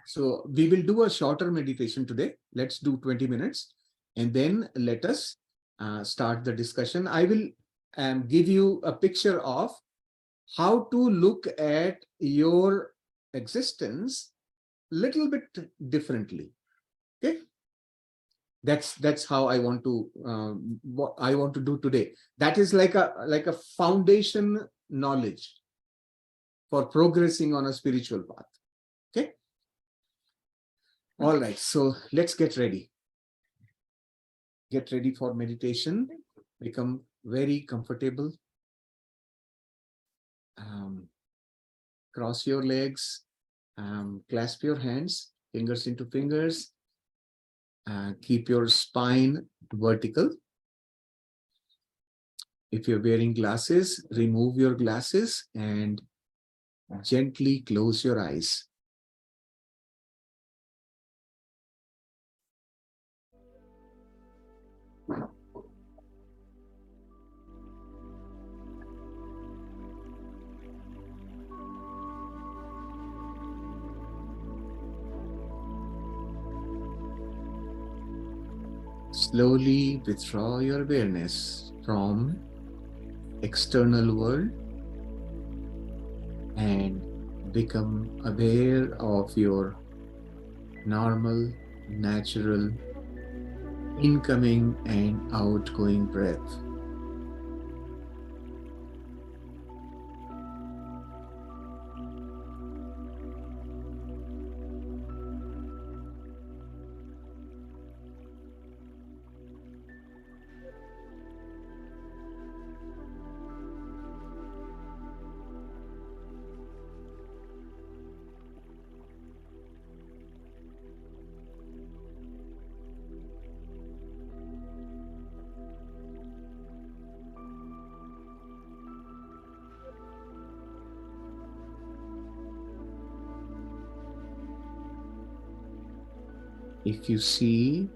So we will do a shorter meditation today. Let's do 20 minutes and then let us start the discussion. I will give you a picture of how to look at your existence little bit differently. Okay, that's how I want to what I want to do today. That is like a foundation knowledge for progressing on a spiritual path. Okay. All right, so let's get ready. Get ready for meditation. Become very comfortable. Cross your legs. Clasp your hands, fingers into fingers. Keep your spine vertical. If you're wearing glasses, remove your glasses and gently close your eyes. Slowly withdraw your awareness from external world and become aware of your normal, natural, incoming and outgoing breath. If you see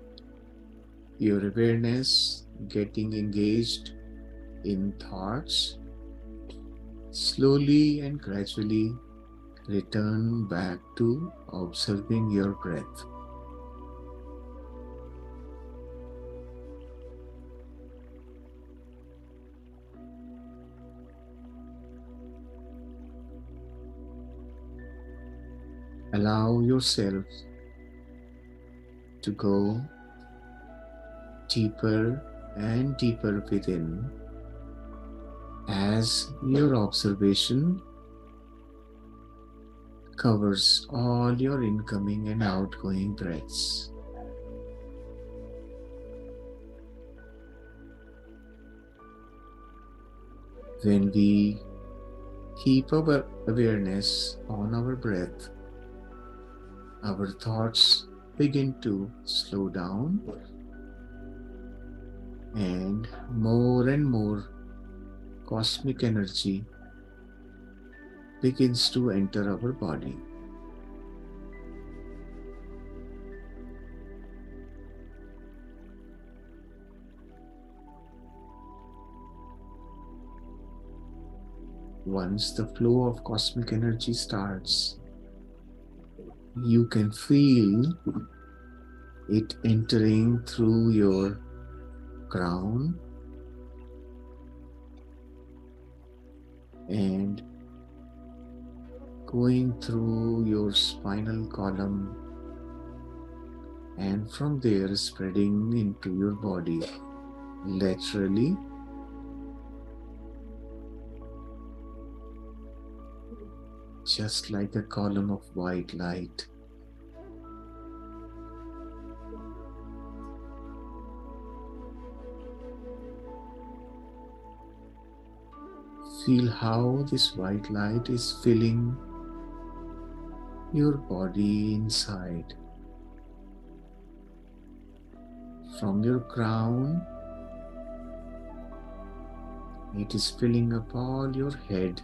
your awareness getting engaged in thoughts, slowly and gradually return back to observing your breath. Allow yourself to go deeper and deeper within as your observation covers all your incoming and outgoing breaths. When we keep our awareness on our breath, our thoughts begin to slow down and more cosmic energy begins to enter our body. Once the flow of cosmic energy starts, you can feel it entering through your crown and going through your spinal column and from there spreading into your body laterally, just like a column of white light. Feel how this white light is filling your body inside. From your crown, it is filling up all your head,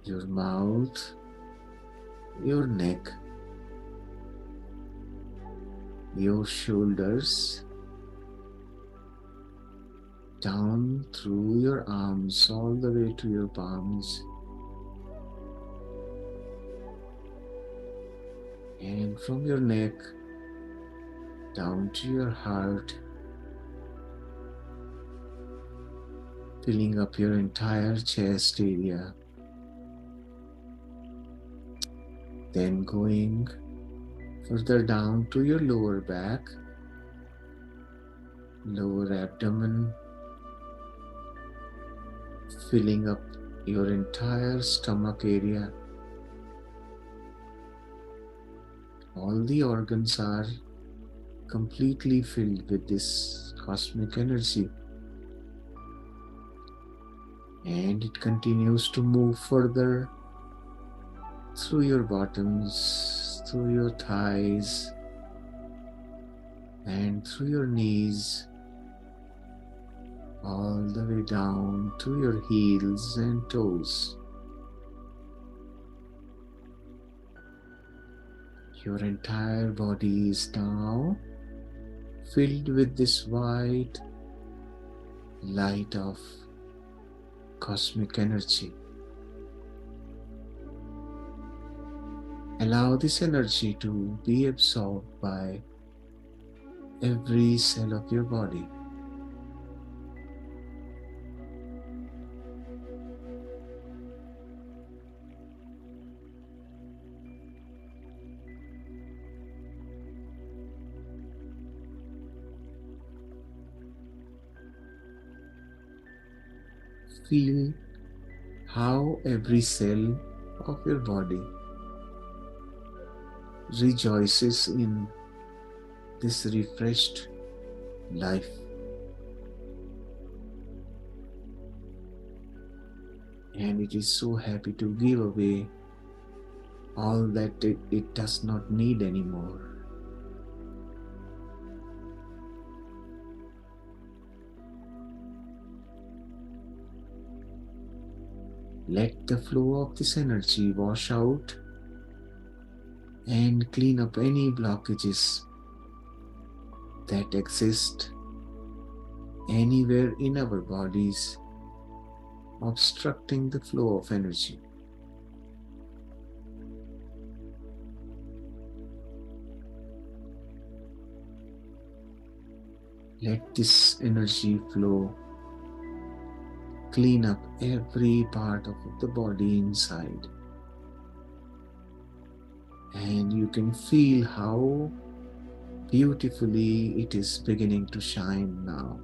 your mouth, your neck, your shoulders, down through your arms all the way to your palms, And from your neck down to your heart, filling up your entire chest area. Then going further down to your lower back, lower abdomen, filling up your entire stomach area. All the organs are completely filled with this cosmic energy. And it continues to move further through your bottoms, through your thighs, and through your knees, all the way down to your heels and toes. Your entire body is now filled with this white light of cosmic energy. Allow this energy to be absorbed by every cell of your body. Feel how every cell of your body rejoices in this refreshed life. And it is so happy to give away all that it does not need anymore. Let the flow of this energy wash out and clean up any blockages that exist anywhere in our bodies, obstructing the flow of energy. Let this energy flow clean up every part of the body inside. And you can feel how beautifully it is beginning to shine now.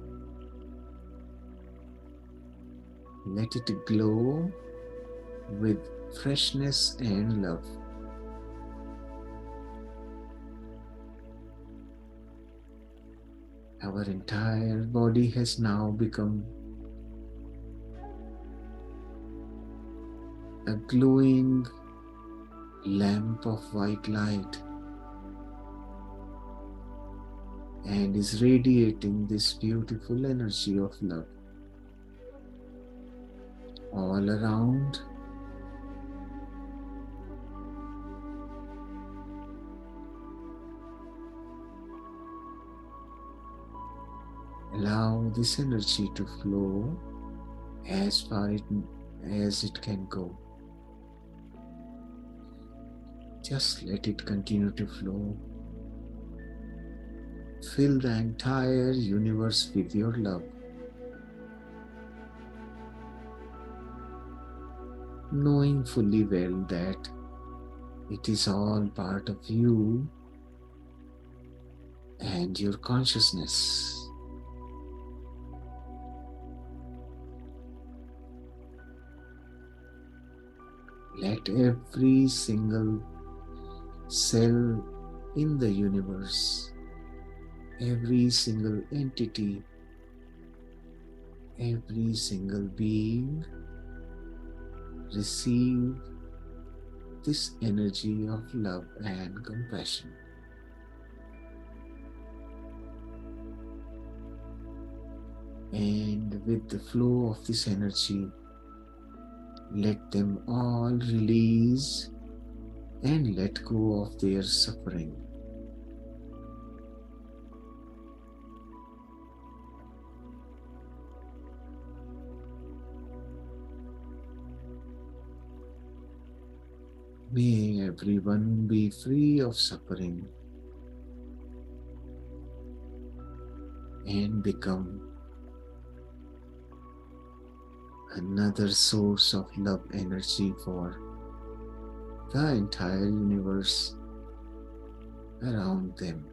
Let it glow with freshness and love. Our entire body has now become a glowing lamp of white light and is radiating this beautiful energy of love all around. Allow this energy to flow as far as it can go. Just let it continue to flow. Fill the entire universe with your love. Knowing fully well that it is all part of you and your consciousness. Let every single cell in the universe, every single entity, every single being receive this energy of love and compassion. And with the flow of this energy, let them all release and let go of their suffering. May everyone be free of suffering and become another source of love energy for the entire universe around them.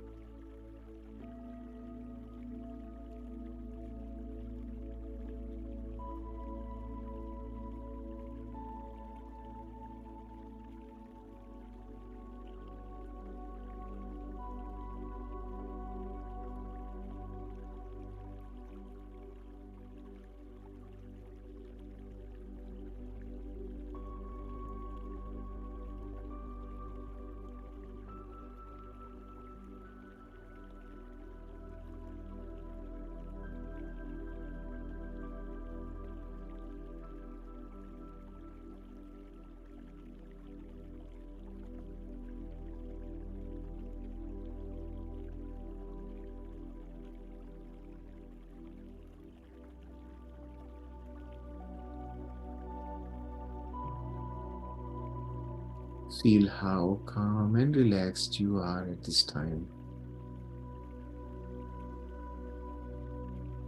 Feel how calm and relaxed you are at this time.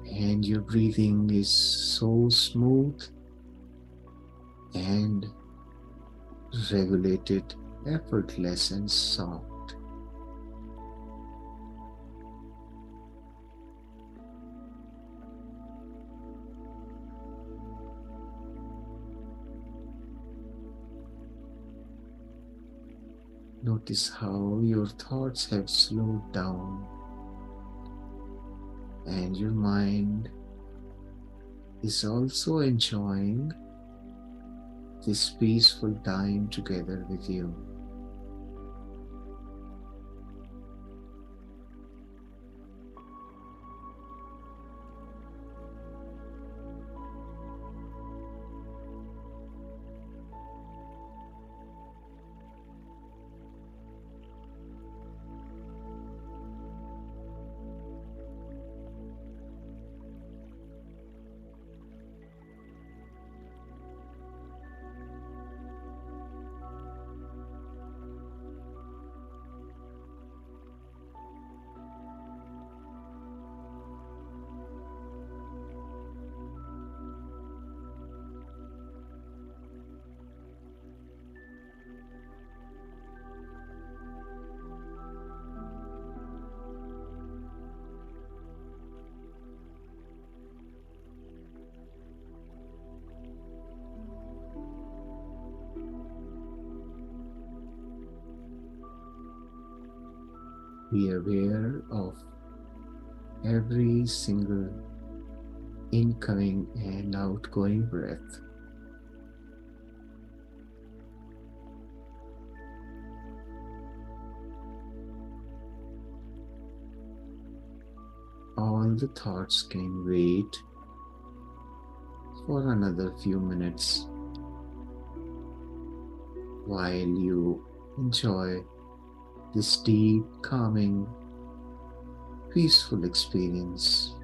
And your breathing is so smooth and regulated, effortless and soft. Notice how your thoughts have slowed down and your mind is also enjoying this peaceful time together with you. Be aware of every single incoming and outgoing breath. All the thoughts can wait for another few minutes while you enjoy this deep, calming, peaceful experience.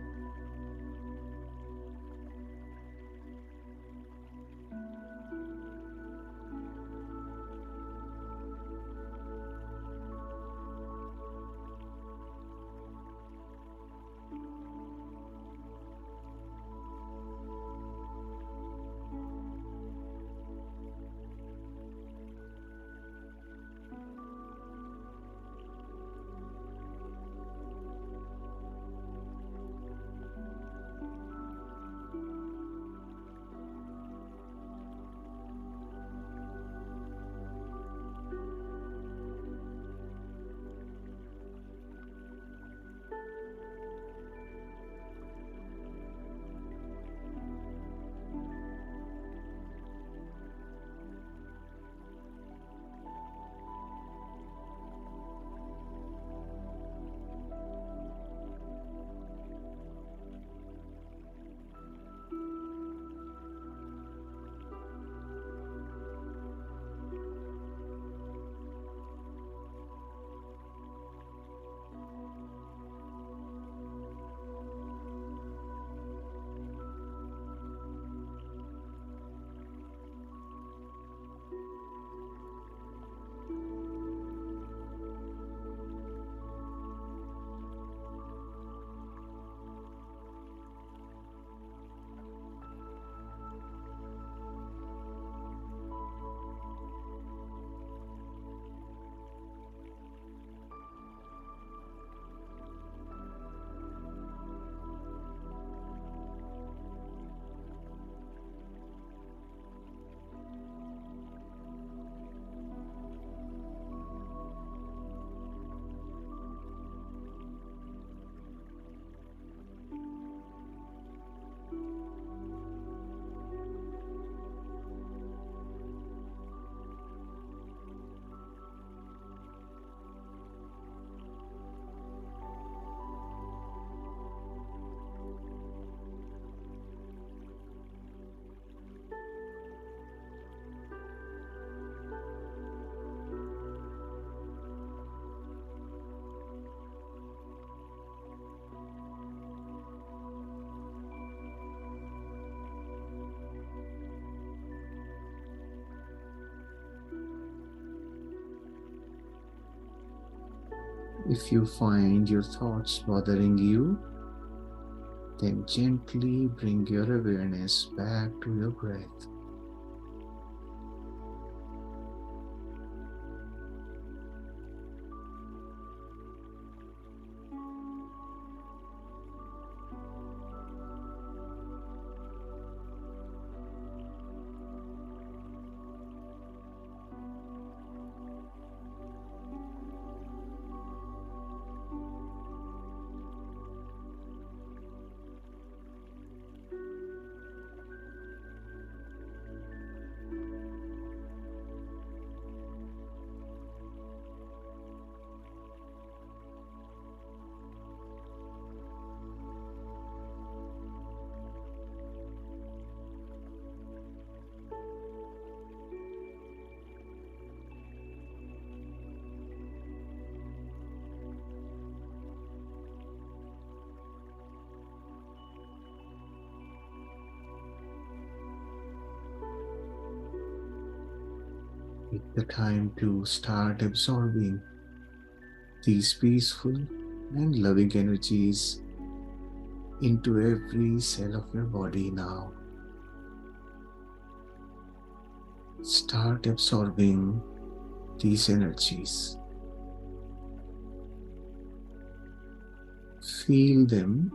If you find your thoughts bothering you, then gently bring your awareness back to your breath. Take the time to start absorbing these peaceful and loving energies into every cell of your body now. Start absorbing these energies. Feel them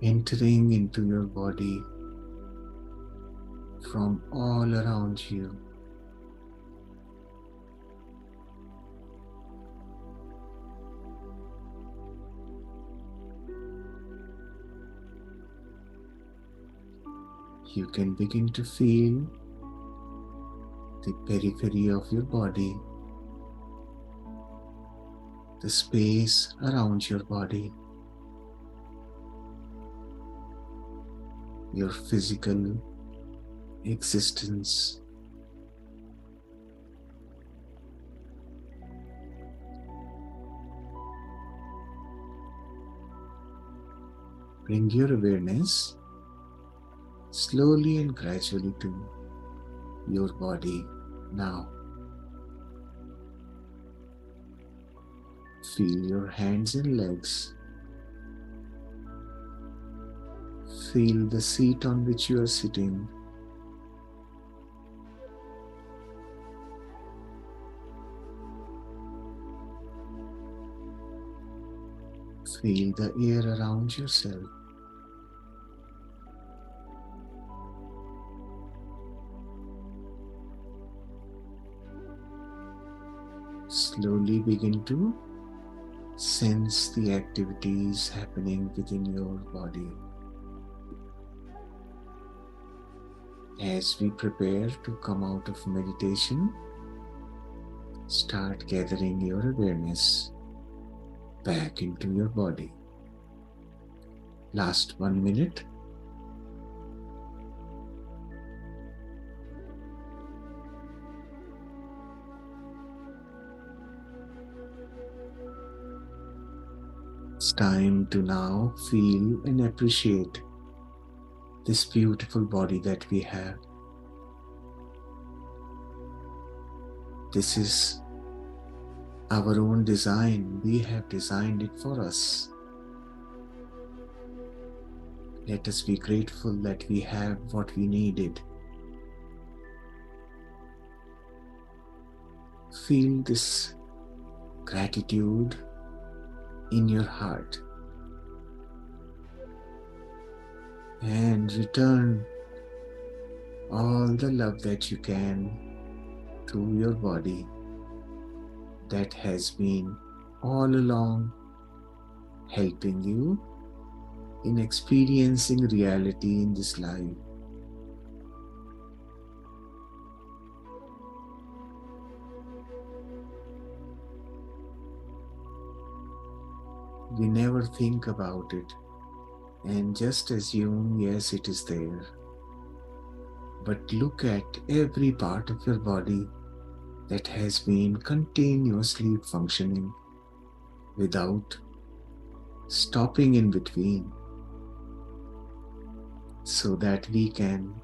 entering into your body from all around you. You can begin to feel the periphery of your body, the space around your body, your physical existence. Bring your awareness slowly and gradually to your body now. Feel your hands and legs. Feel the seat on which you are sitting. Feel the air around yourself. Slowly begin to sense the activities happening within your body. As we prepare to come out of meditation, start gathering your awareness back into your body. Last 1 minute. It's time to now feel and appreciate this beautiful body that we have. This is our own design. We have designed it for us. Let us be grateful that we have what we needed. Feel this gratitude in your heart and return all the love that you can to your body that has been all along helping you in experiencing reality in this life. We never think about it and just assume, yes, it is there. But look at every part of your body that has been continuously functioning without stopping in between, so that we can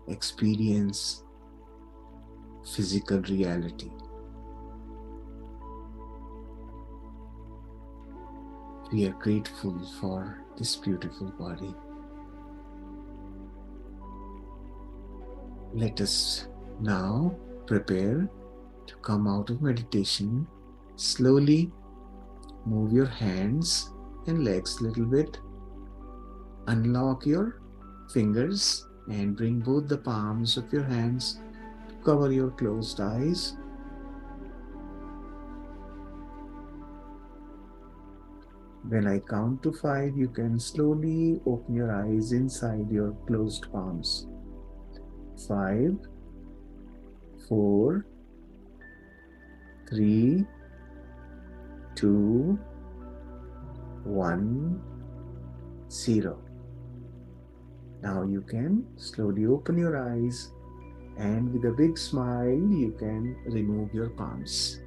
experience physical reality. We are grateful for this beautiful body. Let us now prepare to come out of meditation. Slowly move your hands and legs a little bit. Unlock your fingers and bring both the palms of your hands to cover your closed eyes. When I count to 5, you can slowly open your eyes inside your closed palms. 5, 4, 3, 2, 1, 0. Now you can slowly open your eyes and with a big smile, you can remove your palms.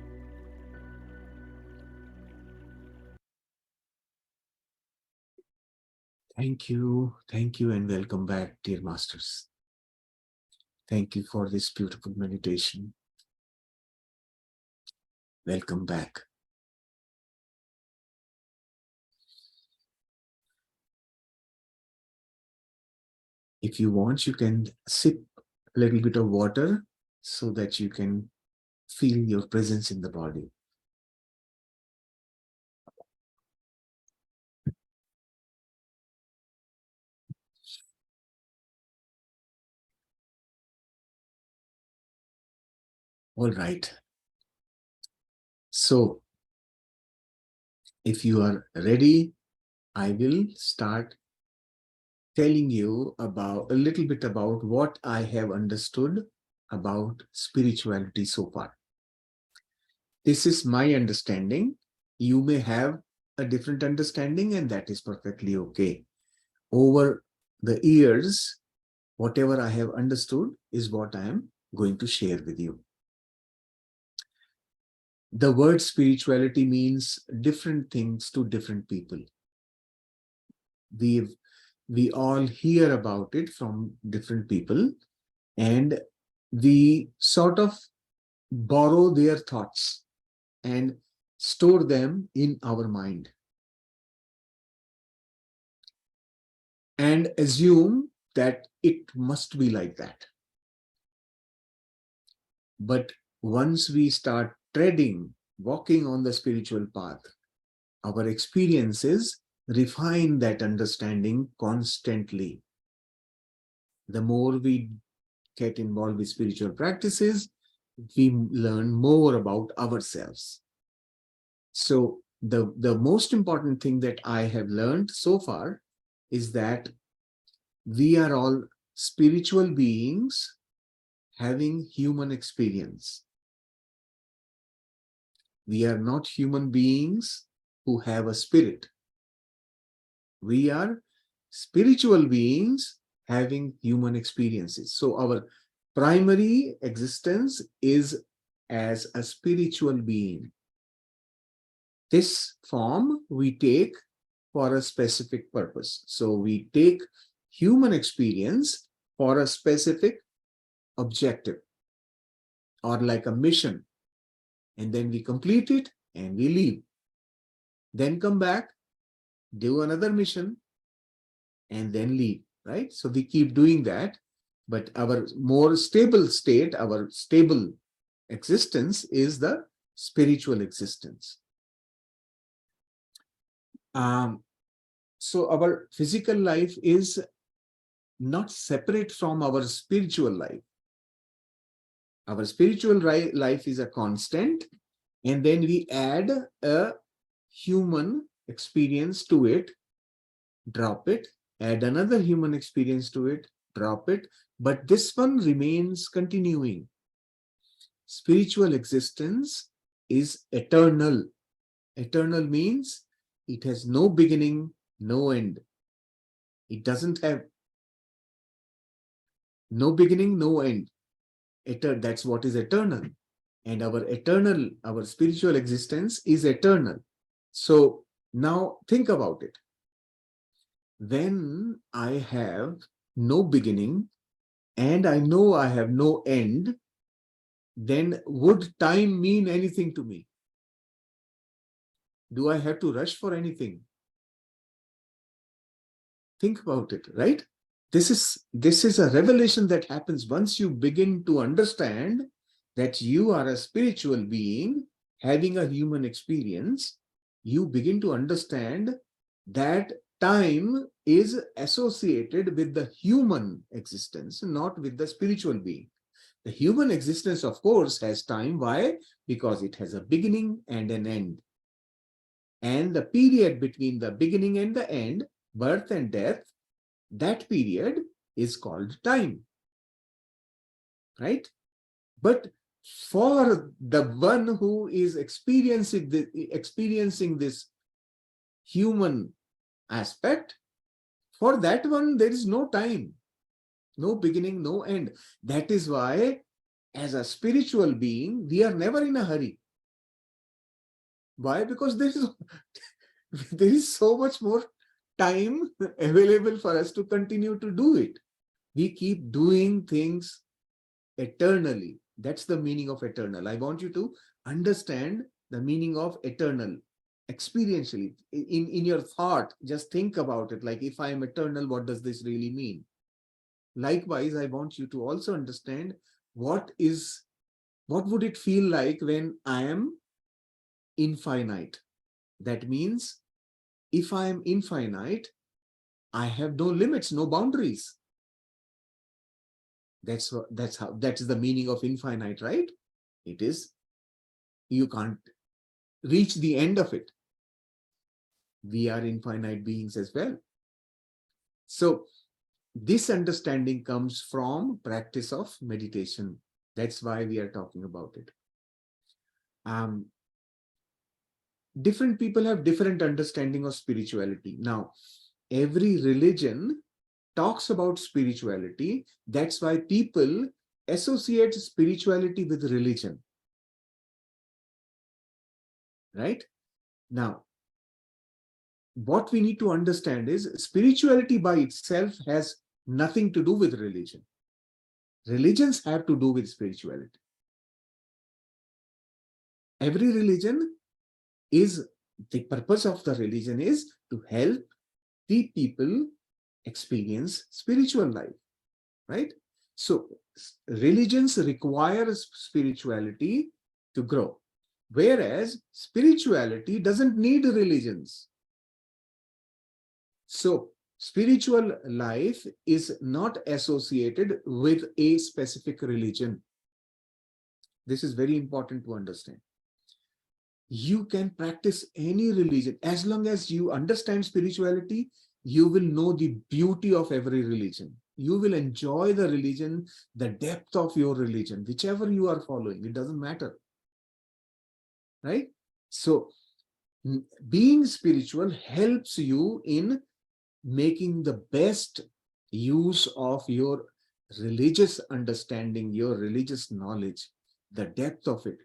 Thank you, and welcome back, dear masters. Thank you for this beautiful meditation. Welcome back. If you want, you can sip a little bit of water so that you can feel your presence in the body. All right. So, if you are ready, I will start telling you about a little bit about what I have understood about spirituality so far. This is my understanding. You may have a different understanding, and that is perfectly okay. Over the years, whatever I have understood is what I am going to share with you. The word spirituality means different things to different people. We all hear about it from different people, and we sort of borrow their thoughts and store them in our mind and assume that it must be like that. But once we start walking on the spiritual path, our experiences refine that understanding constantly. The more we get involved with spiritual practices, we learn more about ourselves. So the most important thing that I have learned so far is that we are all spiritual beings having human experience. We are not human beings who have a spirit. We are spiritual beings having human experiences. So our primary existence is as a spiritual being. This form we take for a specific purpose. So we take human experience for a specific objective or like a mission, and then we complete it and we leave. Then come back, do another mission, and then leave, right? So we keep doing that, but our more stable state, our stable existence is the spiritual existence. So our physical life is not separate from our spiritual life. Our spiritual life is a constant, and then we add a human experience to it, drop it, add another human experience to it, drop it, but this one remains continuing. Spiritual existence is eternal. Eternal means it has no beginning, no end. It doesn't have no beginning, no end. That's what is eternal. And our spiritual existence is eternal. So now think about it. When I have no beginning and I know I have no end, then would time mean anything to me? Do I have to rush for anything? Think about it, right? This is a revelation that happens once you begin to understand that you are a spiritual being having a human experience. You begin to understand that time is associated with the human existence, not with the spiritual being. The human existence, of course, has time. Why? Because it has a beginning and an end. And the period between the beginning and the end, birth and death, that period is called time, right? But for the one who is experiencing this human aspect, for that one, there is no time, no beginning, no end. That is why, as a spiritual being, we are never in a hurry. Why? Because there is so much more time available for us to continue to do it. We keep doing things eternally. That's the meaning of eternal. I want you to understand the meaning of eternal experientially. In your thought, just think about it. Like, if I am eternal, what does this really mean? Likewise, I want you to also understand what would it feel like when I am infinite. That means if I am infinite, I have no limits, no boundaries. That's the meaning of infinite, right? It is, you can't reach the end of it. We are infinite beings as well. So this understanding comes from practice of meditation. That's why we are talking about it. Different people have different understanding of spirituality. Now, every religion talks about spirituality. That's why people associate spirituality with religion. Right? Now, what we need to understand is spirituality by itself has nothing to do with religion. Religions have to do with spirituality. Every religion is, the purpose of the religion is to help the people experience spiritual life, right? So religions require spirituality to grow, whereas spirituality doesn't need religions. So spiritual life is not associated with a specific religion. This is very important to understand. You can practice any religion. As long as you understand spirituality, you will know the beauty of every religion. You will enjoy the religion, the depth of your religion, whichever you are following. It doesn't matter. Right? So being spiritual helps you in making the best use of your religious understanding, your religious knowledge, the depth of it.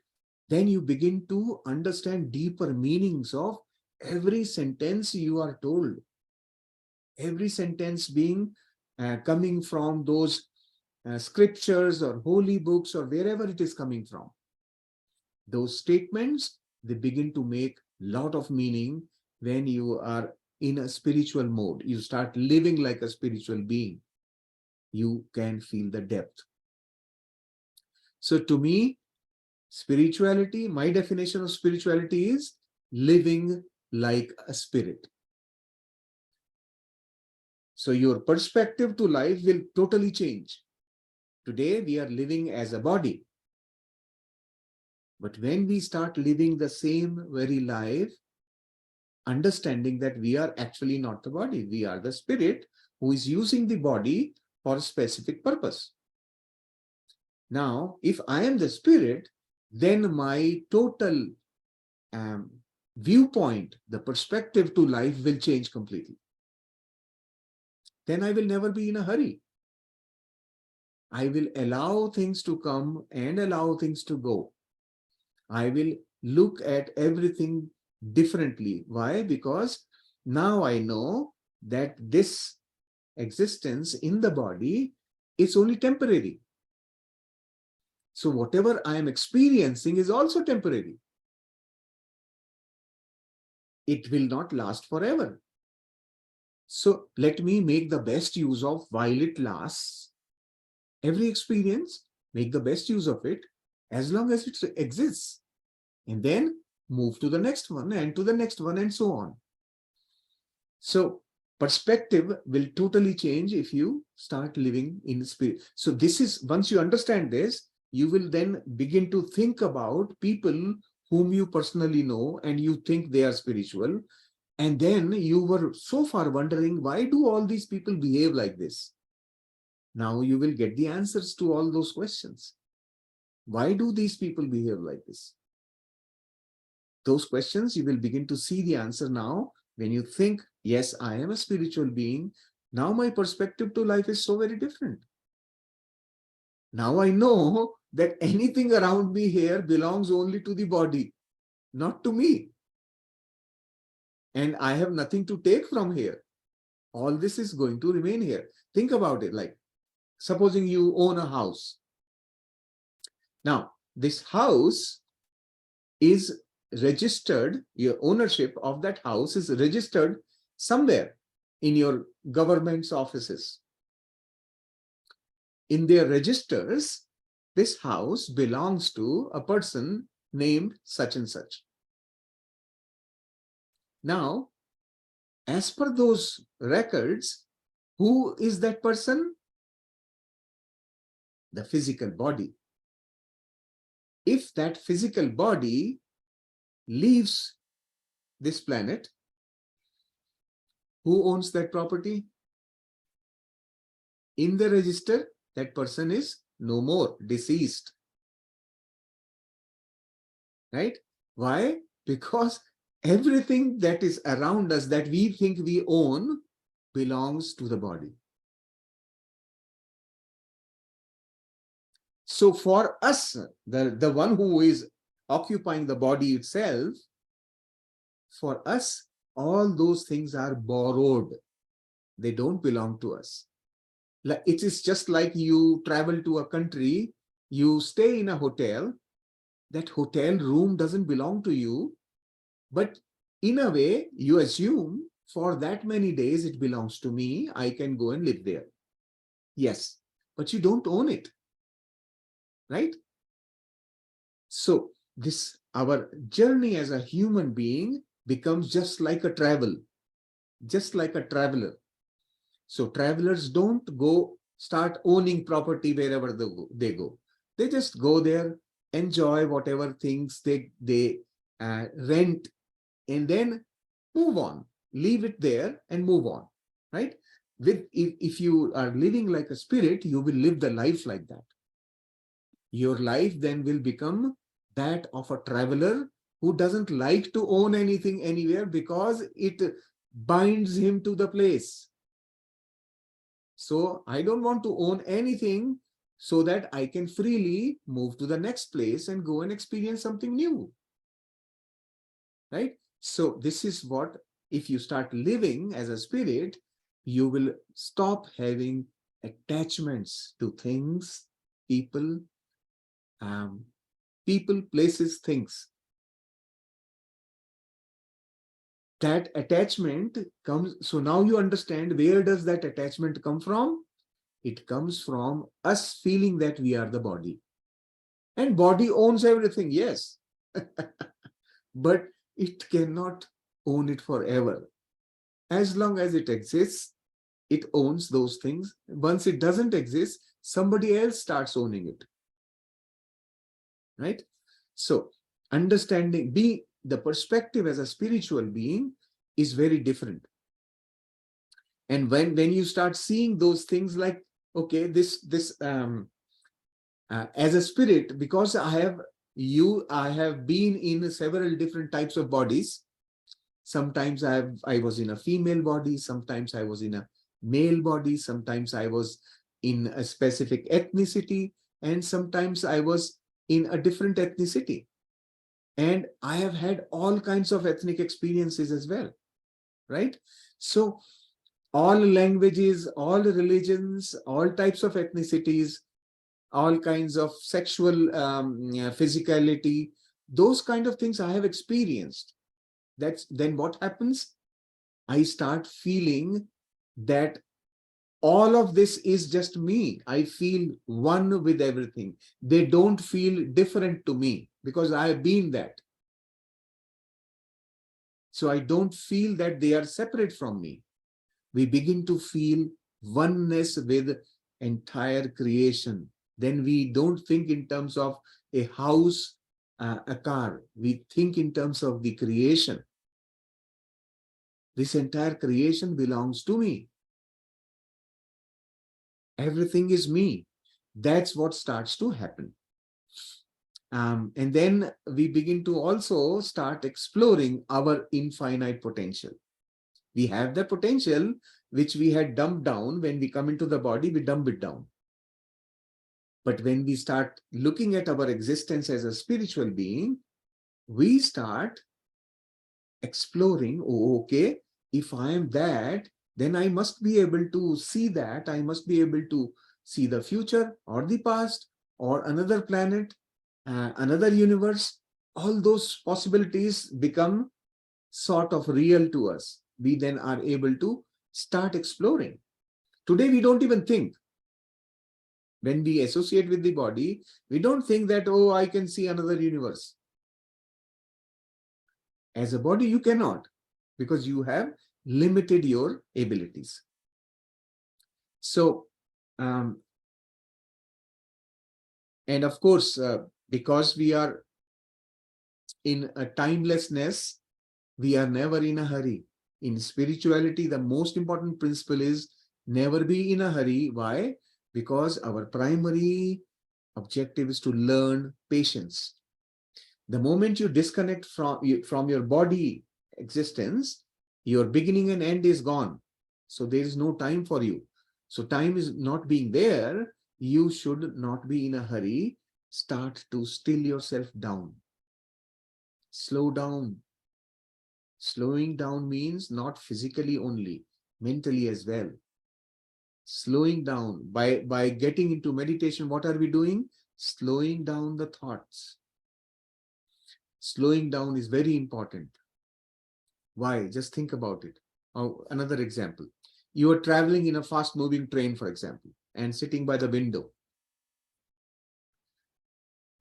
Then you begin to understand deeper meanings of every sentence you are told. Every sentence being coming from those scriptures or holy books or wherever it is coming from. Those statements, they begin to make a lot of meaning when you are in a spiritual mode. You start living like a spiritual being. You can feel the depth. So to me, spirituality, my definition of spirituality is living like a spirit. So your perspective to life will totally change. Today, we are living as a body. But when we start living the same very life, understanding that we are actually not the body, we are the spirit who is using the body for a specific purpose. Now, if I am the spirit, then my total viewpoint, the perspective to life will change completely. Then I will never be in a hurry. I will allow things to come and allow things to go. I will look at everything differently. Why? Because now I know that this existence in the body is only temporary. So whatever I am experiencing is also temporary. It will not last forever. So let me make the best use of while it lasts. Every experience, make the best use of it as long as it exists. And then move to the next one and to the next one and so on. So perspective will totally change if you start living in spirit. So this is, once you understand this, you will then begin to think about people whom you personally know and you think they are spiritual. And then you were so far wondering, why do all these people behave like this? Now you will get the answers to all those questions. Why do these people behave like this? Those questions, you will begin to see the answer now when you think, yes, I am a spiritual being. Now my perspective to life is so very different. Now I know that anything around me here belongs only to the body, not to me. And I have nothing to take from here. All this is going to remain here. Think about it, like supposing you own a house. Now, this house is registered, your ownership of that house is registered somewhere in your government's offices. In their registers, this house belongs to a person named such and such. Now, as per those records, who is that person? The physical body. If that physical body leaves this planet, who owns that property? In the register, that person is no more, deceased. Right? Why? Because everything that is around us that we think we own belongs to the body. So for us, the one who is occupying the body itself, for us, all those things are borrowed. They don't belong to us. It is just like you travel to a country, you stay in a hotel, that hotel room doesn't belong to you, but in a way, you assume for that many days it belongs to me, I can go and live there. Yes, but you don't own it, right? So this, our journey as a human being becomes just like a travel, just like a traveler. So travelers don't go start owning property wherever they go. They just go there, enjoy whatever things they rent, and then move on, leave it there and move on, right? If you are living like a spirit, you will live the life like that. Your life then will become that of a traveler who doesn't like to own anything anywhere because it binds him to the place. So I don't want to own anything so that I can freely move to the next place and go and experience something new. Right? So this is what, if you start living as a spirit, you will stop having attachments to things, people, places, things. That attachment comes, so now you understand where does that attachment come from? It comes from us feeling that we are the body. And body owns everything, yes. But it cannot own it forever. As long as it exists, it owns those things. Once it doesn't exist, somebody else starts owning it. Right? So understanding, the perspective as a spiritual being is very different. And when you start seeing those things like, okay, as a spirit, because I have been in several different types of bodies. Sometimes I was in a female body, sometimes I was in a male body, sometimes I was in a specific ethnicity, and sometimes I was in a different ethnicity. And I have had all kinds of ethnic experiences as well, right? So all languages, all religions, all types of ethnicities, all kinds of sexual physicality, those kind of things I have experienced. Then what happens? I start feeling that all of this is just me. I feel one with everything. They don't feel different to me because I have been that. So I don't feel that they are separate from me. We begin to feel oneness with entire creation. Then we don't think in terms of a house, a car. We think in terms of the creation. This entire creation belongs to me. Everything is me. That's what starts to happen. And then we begin to also start exploring our infinite potential. We have the potential which we had dumped down. When we come into the body, we dump it down. But when we start looking at our existence as a spiritual being, we start exploring, oh, okay, if I am that, then I must be able to see that. I must be able to see the future or the past or another planet, another universe. All those possibilities become sort of real to us. We then are able to start exploring. Today, we don't even think. When we associate with the body, we don't think that, oh, I can see another universe. As a body, you cannot, because you have limited your abilities. So, and of course, because we are in a timelessness, we are never in a hurry. In spirituality, the most important principle is never be in a hurry. Why? Because our primary objective is to learn patience. The moment you disconnect from your body existence, your beginning and end is gone. So there is no time for you. So time is not being there. You should not be in a hurry. Start to still yourself down. Slow down. Slowing down means not physically only, mentally as well. Slowing down. By getting into meditation, what are we doing? Slowing down the thoughts. Slowing down is very important. Why? Just think about it. Oh, another example. You are traveling in a fast-moving train, for example, and sitting by the window.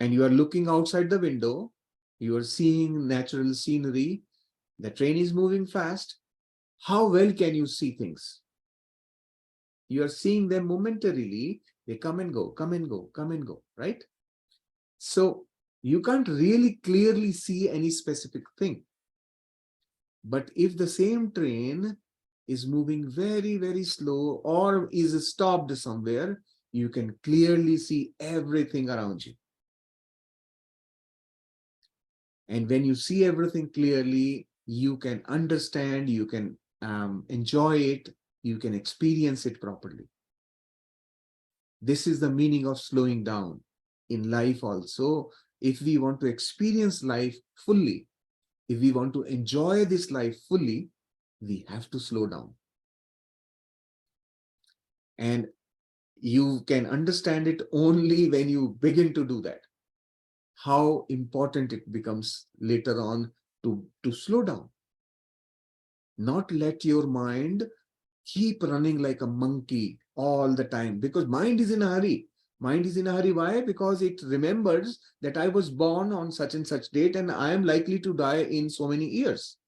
And you are looking outside the window. You are seeing natural scenery. The train is moving fast. How well can you see things? You are seeing them momentarily. They come and go, come and go, come and go, right? So you can't really clearly see any specific thing. But if the same train is moving very, very slow or is stopped somewhere, you can clearly see everything around you. And when you see everything clearly, you can understand, you can enjoy it, you can experience it properly. This is the meaning of slowing down in life also. If we want to experience life fully, if we want to enjoy this life fully, we have to slow down. And you can understand it only when you begin to do that. How important it becomes later on to slow down. Not let your mind keep running like a monkey all the time, because mind is in a hurry. Mind is in a hurry. Why? Because it remembers that I was born on such and such date and I am likely to die in so many years.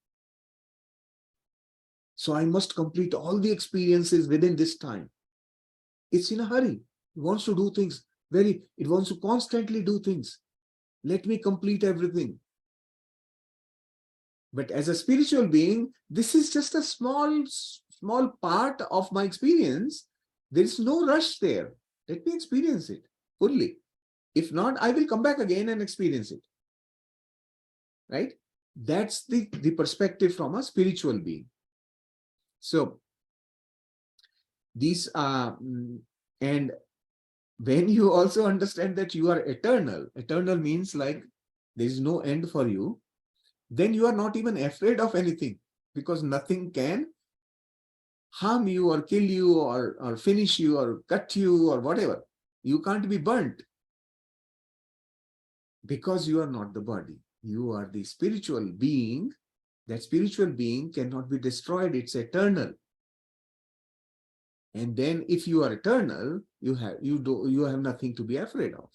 So I must complete all the experiences within this time. It's in a hurry. It wants to do things it wants to constantly do things. Let me complete everything. But as a spiritual being, this is just a small part of my experience. There is no rush there. Let me experience it fully. If not, I will come back again and experience it. Right? That's the perspective from a spiritual being. So these are, and when you also understand that you are eternal, eternal means like there is no end for you, then you are not even afraid of anything, because nothing can harm you or kill you or finish you or cut you or whatever. You can't be burnt because you are not the body. You are the spiritual being. That spiritual being cannot be destroyed. It's eternal. And then if you are eternal, you have nothing to be afraid of,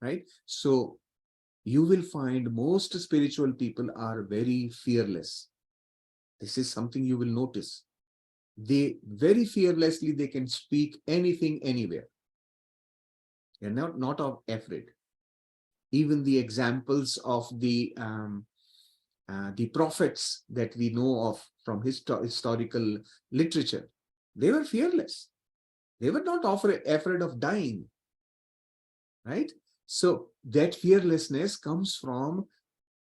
right? So you will find most spiritual people are very fearless. This is something you will notice. They very fearlessly, they can speak anything, anywhere. They're not afraid. Even the examples of the prophets that we know of from historical literature, they were fearless. They were not afraid of dying, right? So that fearlessness comes from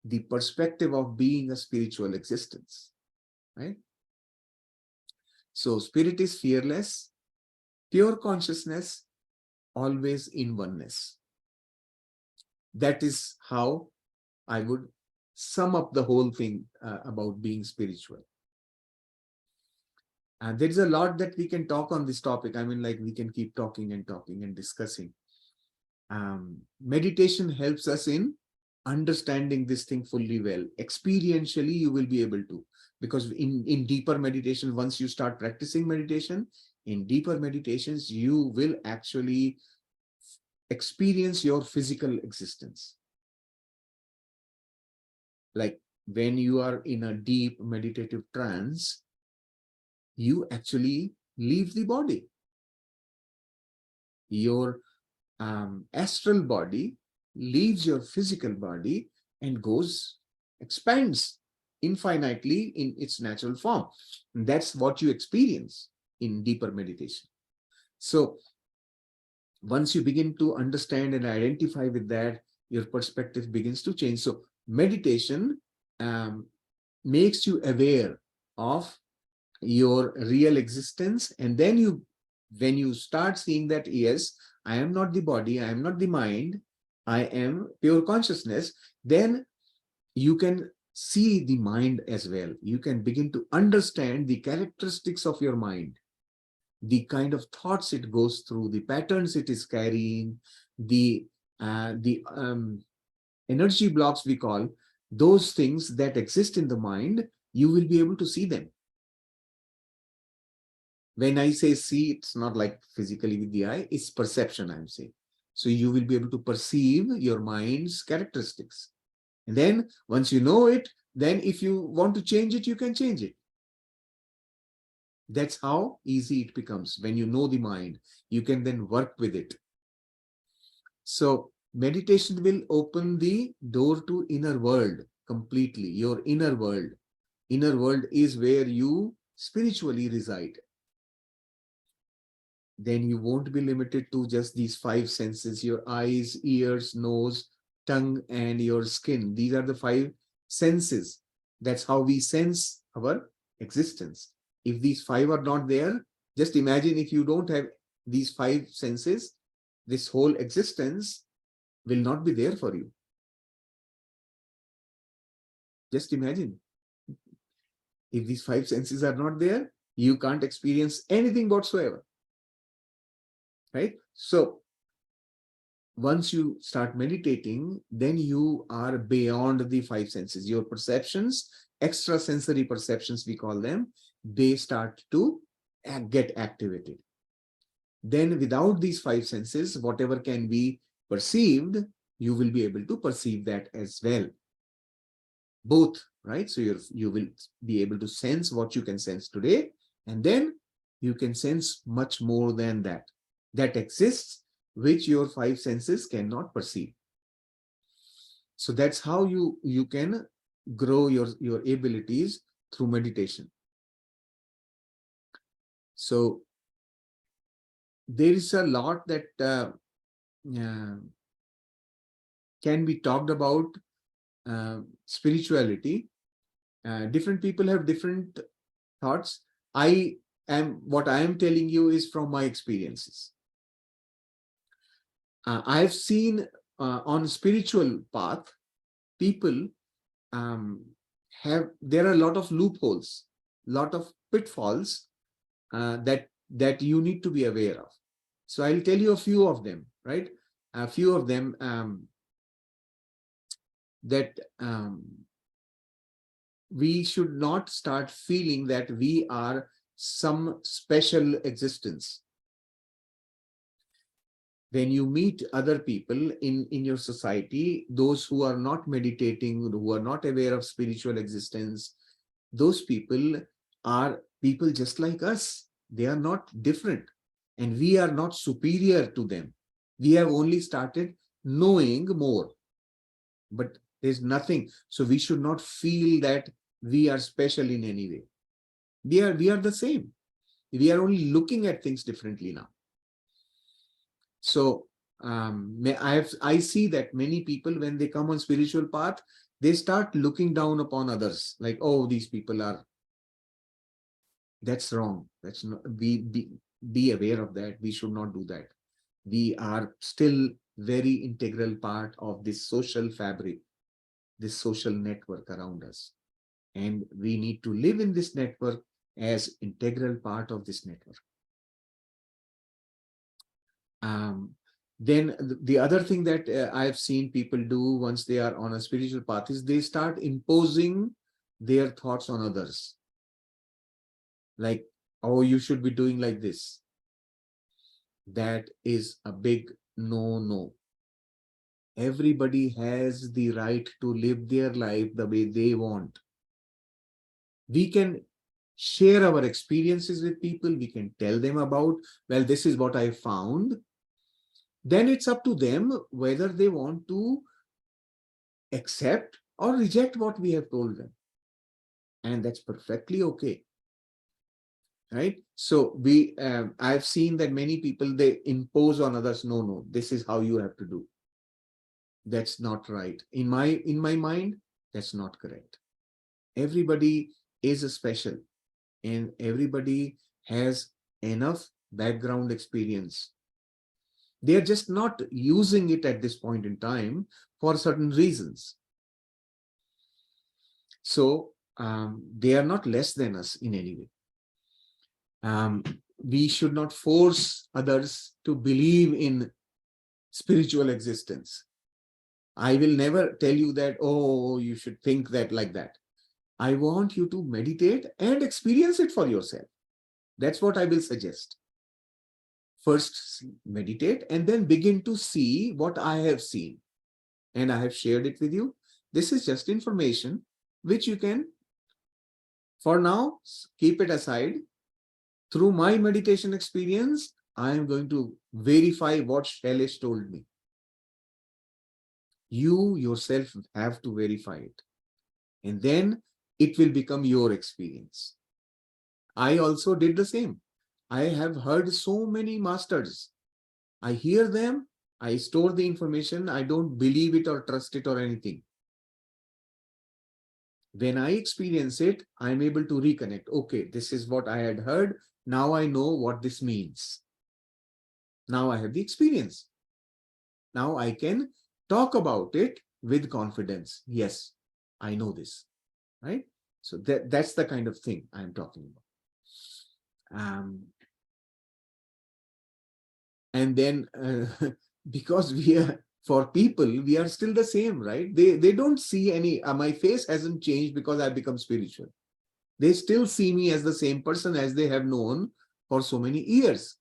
the perspective of being a spiritual existence, right? So spirit is fearless, pure consciousness, always in oneness. That is how I would sum up the whole thing about being spiritual. And there is a lot that we can talk on this topic. I mean, like, we can keep talking and discussing. Meditation helps us in understanding this thing fully well. Experientially, you will be able to, because in deeper meditation, once you start practicing meditation, in deeper meditations, you will actually experience your physical existence. Like when you are in a deep meditative trance, you actually leave the body. Your astral body leaves your physical body and expands infinitely in its natural form. And that's what you experience in deeper meditation. So once you begin to understand and identify with that, your perspective begins to change. So meditation makes you aware of your real existence. And then when you start seeing that, yes, I am not the body, I am not the mind, I am pure consciousness, then you can see the mind as well. You can begin to understand the characteristics of your mind, the kind of thoughts it goes through, the patterns it is carrying, the energy blocks we call, those things that exist in the mind, you will be able to see them. When I say see, it's not like physically with the eye, it's perception I'm saying. So you will be able to perceive your mind's characteristics. And then once you know it, then if you want to change it, you can change it. That's how easy it becomes. When you know the mind, you can then work with it. So meditation will open the door to inner world completely, your inner world. Inner world is where you spiritually reside. Then you won't be limited to just these five senses, your eyes, ears, nose, tongue, and your skin. These are the five senses. That's how we sense our existence. If these five are not there, just imagine if you don't have these five senses, this whole existence will not be there for you. Just imagine. If these five senses are not there, you can't experience anything whatsoever. Right? So once you start meditating, then you are beyond the five senses. Your perceptions, extrasensory perceptions we call them, they start to get activated. Then without these five senses, whatever can be perceived, you will be able to perceive that as well. Both, right? So you will be able to sense what you can sense today, and then you can sense much more than that exists, which your five senses cannot perceive. So that's how you can grow your abilities through meditation. So there is a lot that can be talked about spirituality. Different people have different thoughts. What I am telling you is from my experiences. I've seen on spiritual path, people there are a lot of loopholes, lot of pitfalls that you need to be aware of. So I'll tell you a few of them, right? A few of them that we should not start feeling that we are some special existence. When you meet other people in your society, those who are not meditating, who are not aware of spiritual existence, those people are people just like us. They are not different, and we are not superior to them. We have only started knowing more, but there's nothing. So we should not feel that we are special in any way. We are the same. We are only looking at things differently now. So I see that many people, when they come on spiritual path, they start looking down upon others, like, oh, these people are, that's wrong. That's not, be aware of that. We should not do that. We are still very integral part of this social fabric, this social network around us. And we need to live in this network as integral part of this network. Then the other thing that I've seen people do once they are on a spiritual path is they start imposing their thoughts on others. Like, oh, you should be doing like this. That is a big no. Everybody has the right to live their life the way they want. We can share our experiences with people. We can tell them about, well, this is what I found. Then it's up to them whether they want to accept or reject what we have told them. And that's perfectly okay. Right? So I've seen that many people, they impose on others, no, this is how you have to do. That's not right. In my mind, that's not correct. Everybody is special, and everybody has enough background experience. They are just not using it at this point in time for certain reasons. So they are not less than us in any way. We should not force others to believe in spiritual existence. I will never tell you that, oh, you should think that like that. I want you to meditate and experience it for yourself. That's what I will suggest. First, meditate and then begin to see what I have seen. And I have shared it with you. This is just information which you can, for now, keep it aside. Through my meditation experience, I am going to verify what Shailesh told me. You yourself have to verify it. And then it will become your experience. I also did the same. I have heard so many masters. I hear them, I store the information, I don't believe it or trust it or anything. When I experience it, I'm able to reconnect. Okay, this is what I had heard. Now I know what this means. Now I have the experience. Now I can talk about it with confidence. Yes, I know this, right? So that's the kind of thing I'm talking about. And then because we are, for people, we are still the same, right? They don't see any, my face hasn't changed because I've become spiritual. They still see me as the same person as they have known for so many years.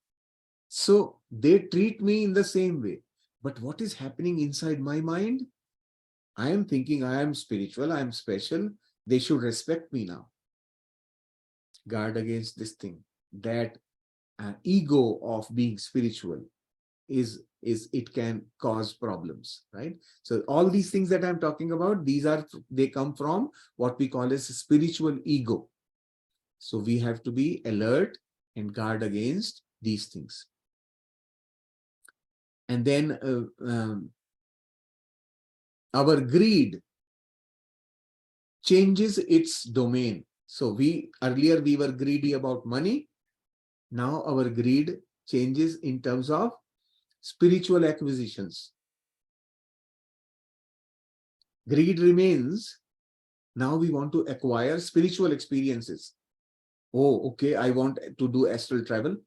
So they treat me in the same way. But what is happening inside my mind? I am thinking I am spiritual, I am special. They should respect me now. Guard against this thing. That ego of being spiritual is it can cause problems, right? So all these things that I'm talking about, they come from what we call as spiritual ego. So we have to be alert and guard against these things. And then our greed changes its domain. So earlier we were greedy about money. Now our greed changes in terms of spiritual acquisitions. Greed remains. Now we want to acquire spiritual experiences. Oh, okay, I want to do astral travel.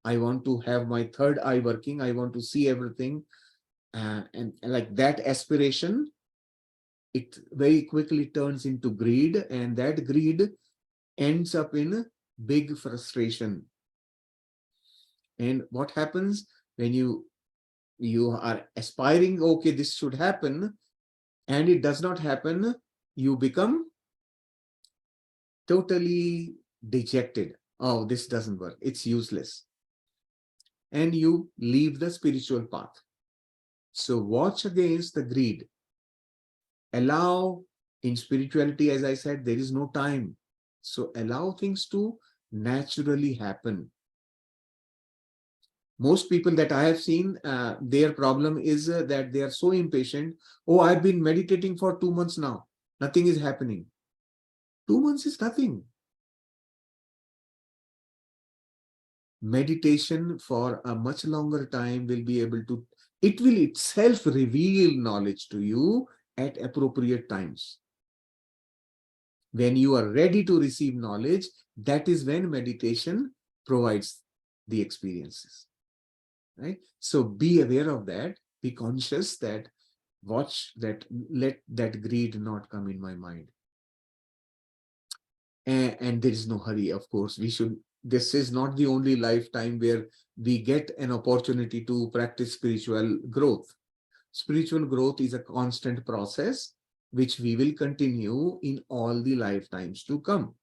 I want to have my third eye working. I want to see everything. And like that aspiration, it very quickly turns into greed, and that greed ends up in big frustration. And what happens when you are aspiring, okay, this should happen, and it does not happen, you become totally dejected. Oh, this doesn't work, it's useless. And you leave the spiritual path. So watch against the greed. Allow, in spirituality, as I said, there is no time. So allow things to naturally happen. Most people that I have seen, their problem is that they are so impatient. Oh, I've been meditating for 2 months now. Nothing is happening. 2 months is nothing. Meditation for a much longer time will be able to, it will itself reveal knowledge to you at appropriate times. When you are ready to receive knowledge, that is when meditation provides the experiences, right? So be aware of that, be conscious that, watch that, let that greed not come in my mind. And there is no hurry, of course. This is not the only lifetime where we get an opportunity to practice spiritual growth. Spiritual growth is a constant process which we will continue in all the lifetimes to come.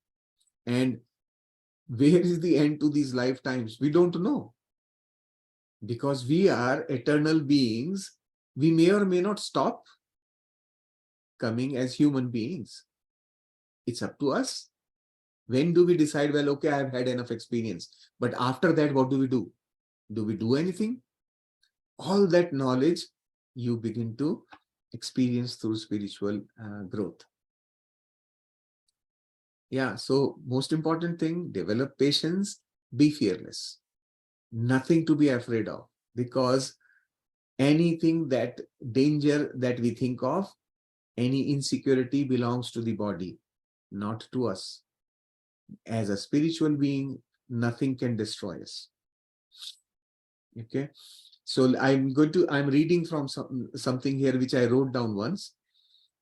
And where is the end to these lifetimes? We don't know. Because we are eternal beings, we may or may not stop coming as human beings. It's up to us. When do we decide, well, okay, I've had enough experience, but after that, what do we do? Do we do anything? All that knowledge you begin to experience through spiritual growth. Yeah, so most important thing, develop patience, be fearless. Nothing to be afraid of, because anything that danger that we think of, any insecurity belongs to the body, not to us. As a spiritual being, nothing can destroy us. Okay. So I'm reading from something here which I wrote down once.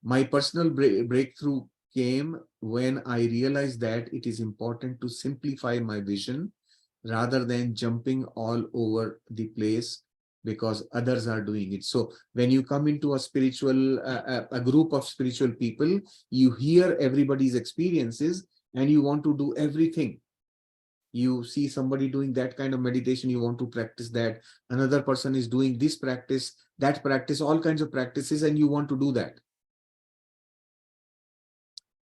My personal breakthrough came when I realized that it is important to simplify my vision rather than jumping all over the place because others are doing it. So when you come into a spiritual, a group of spiritual people, you hear everybody's experiences and you want to do everything. You see somebody doing that kind of meditation, you want to practice that. Another person is doing this practice, that practice, all kinds of practices, and you want to do that.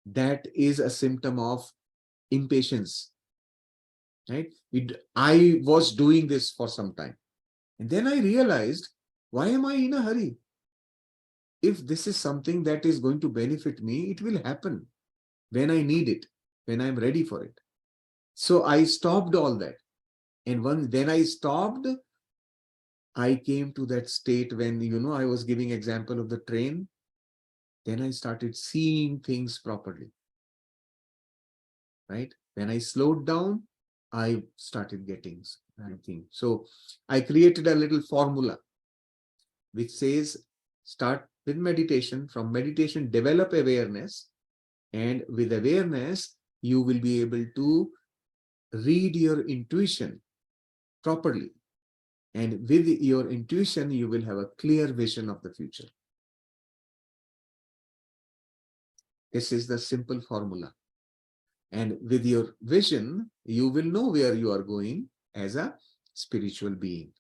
That is a symptom of impatience, right? I was doing this for some time, and then I realized, why am I in a hurry? If this is something that is going to benefit me, it will happen when I need it, when I'm ready for it. So I stopped all that. And then I stopped, I came to that state when, I was giving example of the train. Then I started seeing things properly, right? When I slowed down, I started getting things. So I created a little formula which says, start with meditation. From meditation, develop awareness. And with awareness, you will be able to read your intuition properly. And with your intuition, you will have a clear vision of the future. This is the simple formula. And with your vision, you will know where you are going as a spiritual being.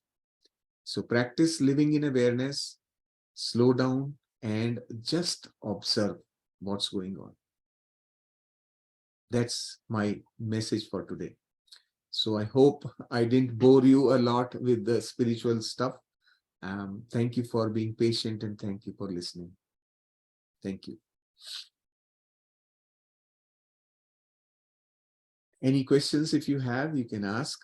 So practice living in awareness, slow down, and just observe what's going on. That's my message for today. So I hope I didn't bore you a lot with the spiritual stuff. Thank you for being patient and thank you for listening. Thank you. Any questions, if you have, you can ask.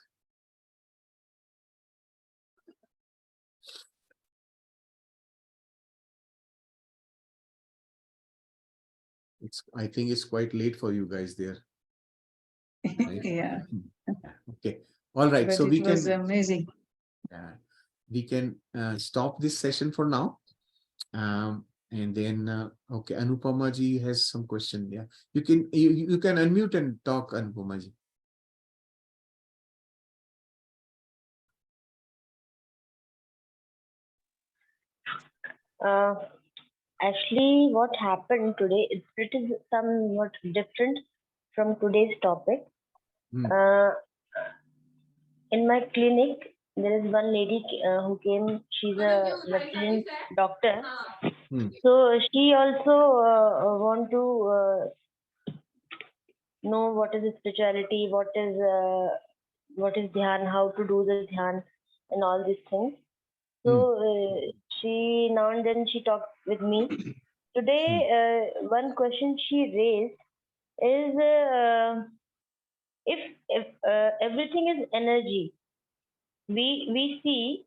I think it's quite late for you guys there. Right? Yeah. Okay. All right. But so it was amazing. We can stop this session for now. And then, okay, Anupama ji has some question. Yeah, you can unmute and talk, Anupama ji. Uh, Actually, what happened today, it is somewhat different from today's topic. Hmm. Uh, in my clinic, there is one lady who came. She's a resident doctor. Hmm. So she also want to know what is spirituality, what is dhyan, how to do the dhyan, and all these things. So Hmm. she now and then she talks with me. Today, Hmm. one question she raised is if everything is energy, we see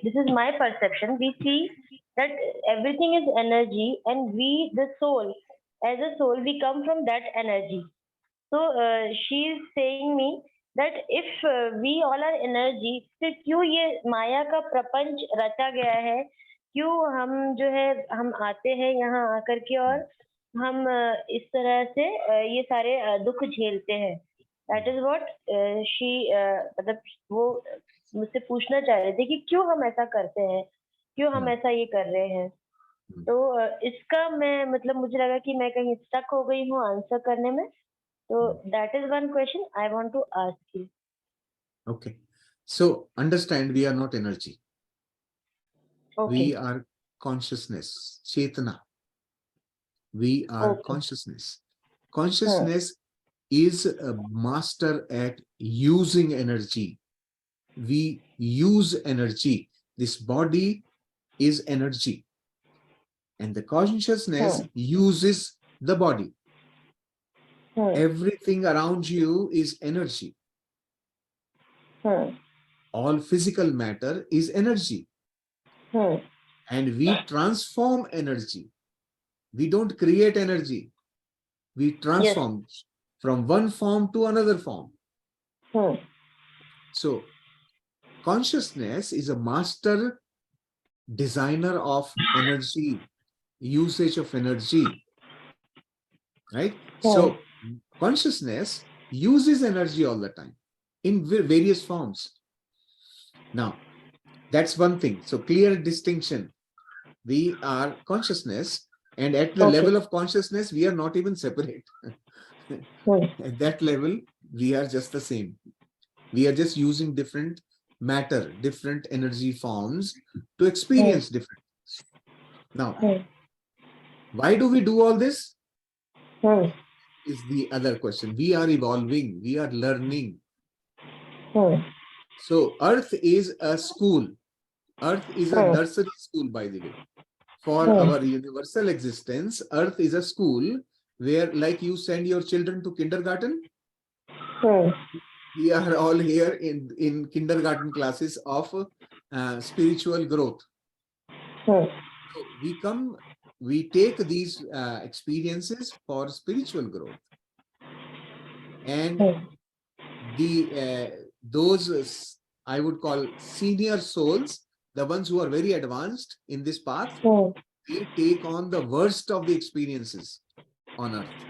this is my perception. We see that everything is energy, and we, the soul, as a soul, we come from that energy. So she is saying me that if we all are energy, फिर क्यों ये माया का प्रपंच रचा गया है? क्यों हम जो है हम आते हैं यहाँ आकर के और हम इस तरह से ये सारे दुख झेलते हैं? दैट इज व्हाट शी मतलब वो मुझसे पूछना चाह रहे थे कि क्यों हम ऐसा करते हैं, क्यों हम Hmm. ऐसा ये कर रहे हैं. Hmm. तो इसका मैं मतलब मुझे लगा कि मैं कहीं स्टक हो गई हूँ आंसर करने में. So Hmm. that is one question I want to ask you. Okay. So understand we are not energy. We Okay. are consciousness, Chetana. We are Okay. consciousness. Hmm. Consciousness is a master at using energy. We use energy. This body is energy, and the consciousness Hmm. uses the body. Hmm. Everything around you is energy. Hmm. All physical matter is energy, Hmm. and we transform energy. We don't create energy, we Yes. transform from one form to another form. Hmm. So, consciousness is a master designer of energy, usage of energy, right? Hmm. So, consciousness uses energy all the time in various forms. Now, that's one thing. So, clear distinction. We are consciousness, and at the Okay. level of consciousness, we are not even separate. Hmm. At that level, we are just the same. We are just using different matter, different energy forms to Hmm. experience different. Now, Hmm. why do we do all this? Hmm. Is the other question. We are evolving, we are learning. Hmm. So, Earth is a school. Earth is a Hmm. nursery school, by the way. For Hmm. our universal existence, Earth is a school where, like, you send your children to kindergarten. Hmm. We are all here in kindergarten classes of spiritual growth. Hmm. So we take these experiences for spiritual growth, and Hmm. the those I would call senior souls, the ones who are very advanced in this path, Hmm. they take on the worst of the experiences on earth.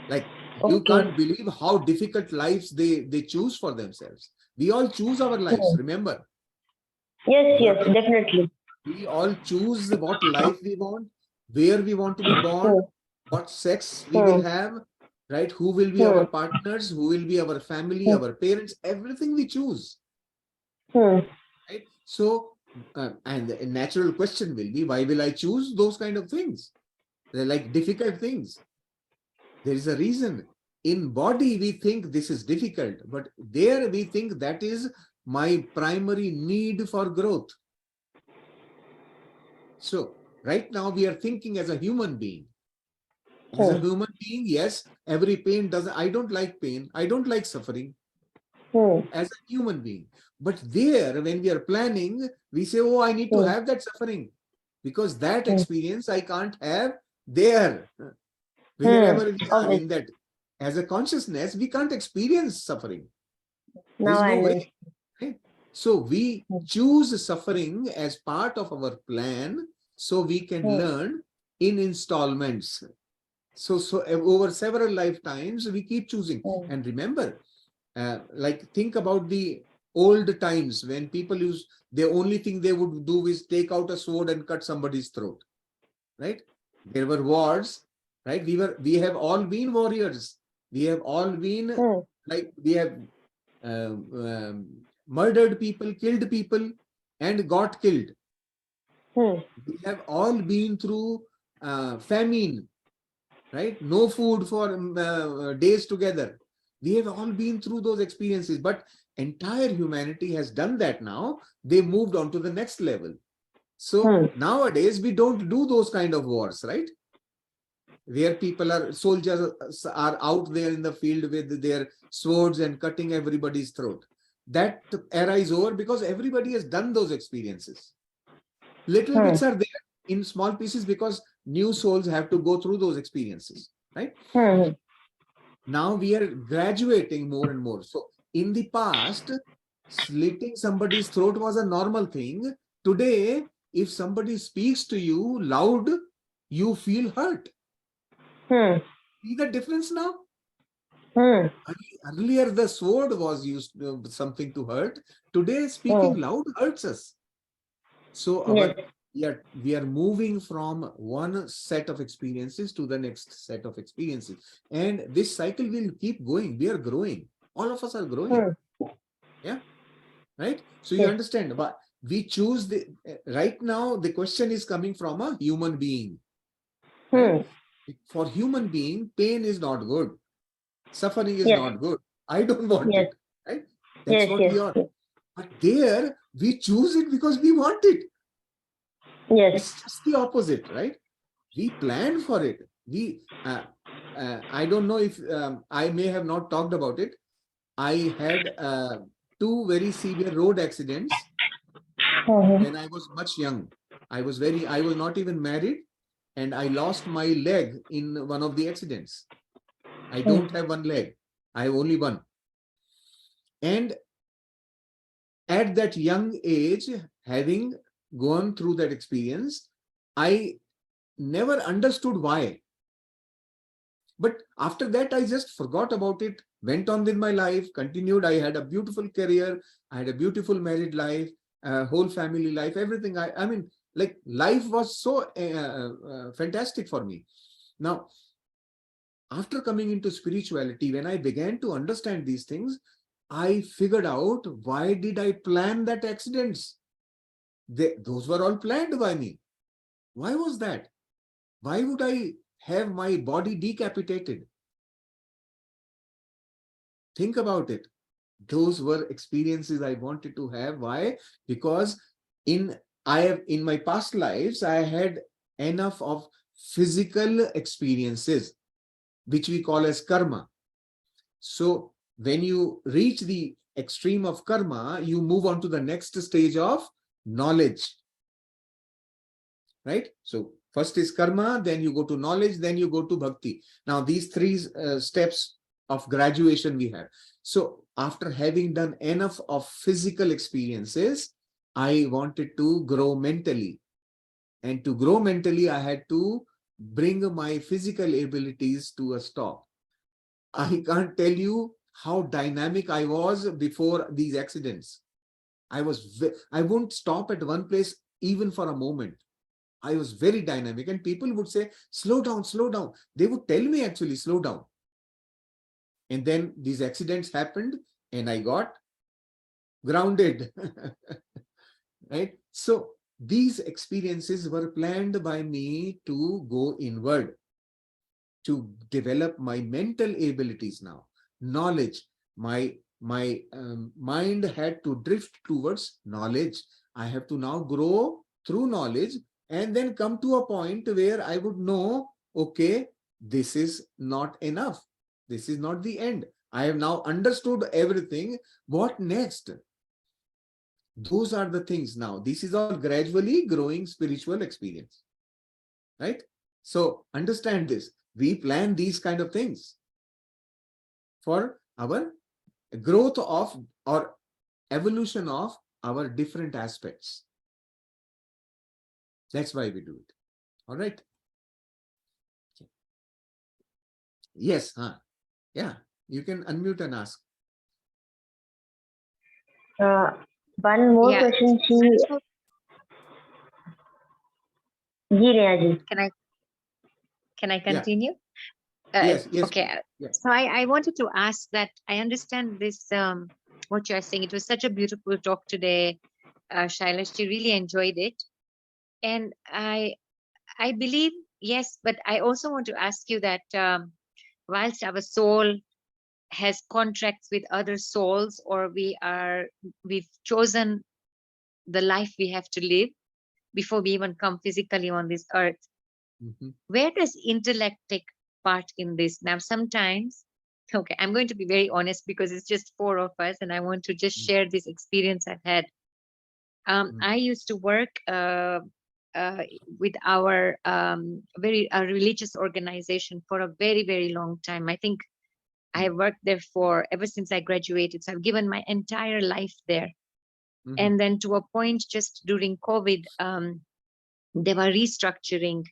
Like, you Okay. can't believe how difficult lives they choose for themselves. We all choose our lives, Hmm. remember. Yes. What Yes. Definitely. we all choose what life we want, where we want to be born, Hmm. what sex we will Hmm. have, right? Who will be our Hmm. partners, who will be our family, Hmm. our parents, everything we choose, Hmm. right? So, and the natural question will be, why will I choose those kind of things? They're like difficult things. There is a reason. In body, we think this is difficult, but there we think that is my primary need for growth. So, right now we are thinking as a human being. As a Hmm. human being, yes, every pain doesn't, I don't like pain, I don't like suffering Hmm. as a human being. But there, when we are planning, we say, oh, I need to Hmm. have that suffering because that Hmm. experience I can't have there. Hmm. Wherever we are Obvious. in that, as a consciousness, we can't experience suffering. Now There's I no way. understand. Right? So we Hmm. choose suffering as part of our plan so we can Hmm. learn in installments. So over several lifetimes, we keep choosing. Hmm. And remember, like think about the old times when people used, the only thing they would do is take out a sword and cut somebody's throat, right? There were wars, right? We have all been warriors. We have all been like, we have murdered people, killed people, and got killed. We have all been through famine, right? No food for days together. We have all been through those experiences, but entire humanity has done that now. They moved on to the next level. So nowadays, we don't do those kind of wars, right? Where people are, soldiers are out there in the field with their swords and cutting everybody's throat. That era is over because everybody has done those experiences. Little bits are there in small pieces because new souls have to go through those experiences, right? Now we are graduating more and more. So in the past, slitting somebody's throat was a normal thing. Today, if somebody speaks to you loud, you feel hurt. See the difference now? Earlier, the sword was used something to hurt. Today, speaking loud hurts us. So we are moving from one set of experiences to the next set of experiences. And this cycle will keep going. We are growing. All of us are growing. Yeah. Right. So you understand, but we choose the right now, the question is coming from a human being. Right? For human being, pain is not good. Suffering is not good. I don't want it. Right? That's what we are. But there, we choose it because we want it. It's just the opposite, right? We planned for it. I don't know if I may have not talked about it. I had two very severe road accidents when I was much young. I was not even married, and I lost my leg in one of the accidents. I don't have one leg. I have only one. And at that young age, having gone through that experience, I never understood why. But after that, I just forgot about it, went on with my life, continued. I had a beautiful career. I had a beautiful married life, whole family life, everything. I mean, like, life was so fantastic for me. Now, after coming into spirituality, when I began to understand these things, I figured out, why did I plan that accidents? Those were all planned by me. Why was that? Why would I have my body decapitated? Think about it. Those were experiences I wanted to have. Why? Because in my past lives, I had enough of physical experiences, which we call as karma. So when you reach the extreme of karma, you move on to the next stage of knowledge. Right? So first is karma, then you go to knowledge, then you go to bhakti. Now these three steps of graduation we have. So after having done enough of physical experiences, I wanted to grow mentally. And to grow mentally, I had to bring my physical abilities to a stop. I can't tell you how dynamic I was before these accidents. I wouldn't stop at one place even for a moment. I was very dynamic, and people would say, slow down, slow down. They would tell me, actually, slow down. And then these accidents happened and I got grounded. Right? So these experiences were planned by me to go inward, to develop my mental abilities now, knowledge. My mind had to drift towards knowledge. I have to now grow through knowledge and then come to a point where I would know, okay, this is not enough. This is not the end. I have now understood everything. What next? Those are the things now. This is all gradually growing spiritual experience, right? So understand this. We plan these kind of things for our growth of or evolution of our different aspects. That's why we do it. All right. Yes. Yeah. You can unmute and ask. Uh, one more Yeah. question. So ji Neha ji. can I Yeah. continue? Yes. Yes. Okay. Yeah. So I wanted to ask that I understand this, what you're saying. It was such a beautiful talk today, Shailesh. You really enjoyed it. And I believe, yes, but I also want to ask you that whilst our soul has contracts with other souls, or we've chosen the life we have to live before we even come physically on this earth, Mhm. where does intellect take part in this? Now, sometimes, okay, I'm going to be very honest because it's just four of us, and I want to just Mm, share this experience I've had. mm, I used to work with our very religious organization for a very, very long time. I think I mm, have worked there for ever since I graduated. So I've given my entire life there. mhm, And then to a point just during COVID, they were restructuring,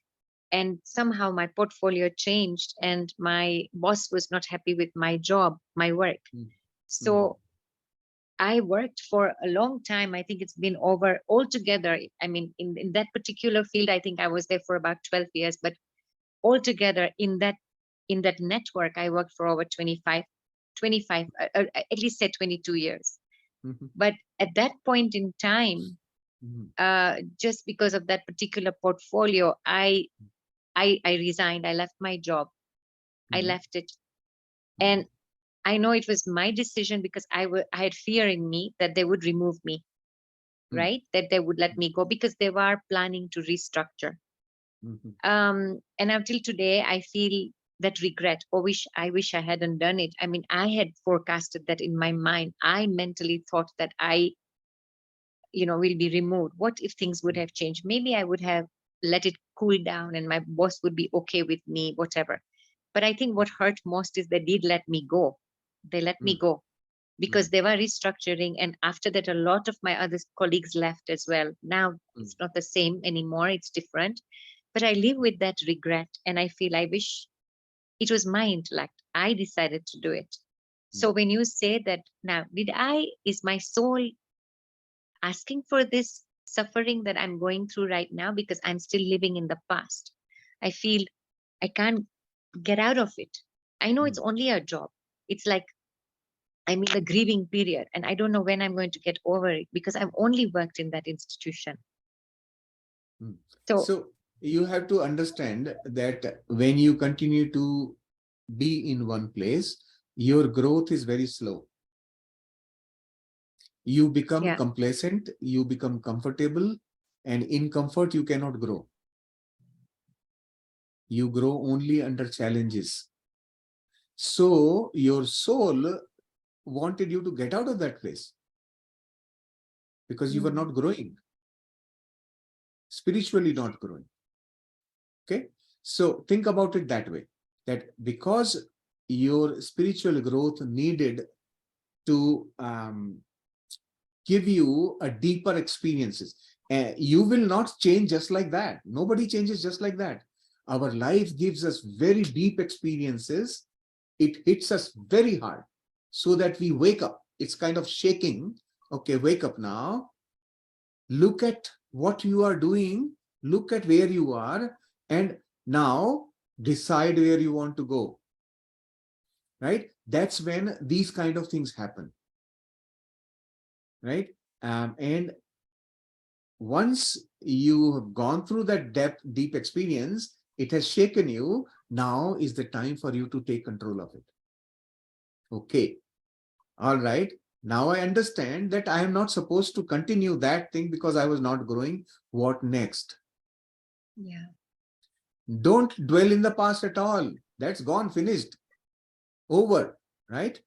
and somehow my portfolio changed and my boss was not happy with my job, my work. mm, mm, So I worked for a long time. I think it's been over altogether. I mean, in that particular field, I think I was there for about 12 years, but altogether in that network, I worked for over 25, at least say 22 years. mhm, But at that point in time, mhm, just because of that particular portfolio, I resigned. I left my job. I mhm, left it. mhm, And I know it was my decision because I had fear in me that they would remove me, mm, right? That they would let me go because they were planning to restructure. mhm, And until today, I feel that regret. Or I wish I hadn't done it. I mean, I had forecasted that in my mind. I mentally thought that will be removed. What if things would have changed? Maybe I would have let it cool down and my boss would be okay with me, whatever. But I think what hurt most is they did let me go. They let me mm, go mm, because they were restructuring. And after that, a lot of my other colleagues left as well. Now mm, it's not the same anymore. It's different. But I live with that regret. And I feel I wish it was my intellect. I decided to do it. mm, So when you say that now, is my soul asking for this suffering that I'm going through right now because I'm still living in the past? I feel I can't get out of it. I know it's mm, only a job. It's like I'm in the grieving period and I don't know when I'm going to get over it because I've only worked in that institution. mm. So, So you have to understand that when you continue to be in one place, your growth is very slow. You become yeah, complacent, you become comfortable, and in comfort, you cannot grow. You grow only under challenges. So your soul wanted you to get out of that place because you were mm, not growing, spiritually not growing. Okay. So think about it that way, that because your spiritual growth needed to give you a deeper experiences. You will not change just like that. Nobody changes just like that. Our life gives us very deep experiences. It hits us very hard so that we wake up. It's kind of shaking. Okay, wake up now. Look at what you are doing. Look at where you are. And now decide where you want to go. Right? That's when these kind of things happen. Right? And once you have gone through that deep experience, it has shaken you. Now is the time for you to take control of it. Okay. All right. Now I understand that I am not supposed to continue that thing because I was not growing. What next? yeah, Don't dwell in the past at all. That's gone, finished, over, right?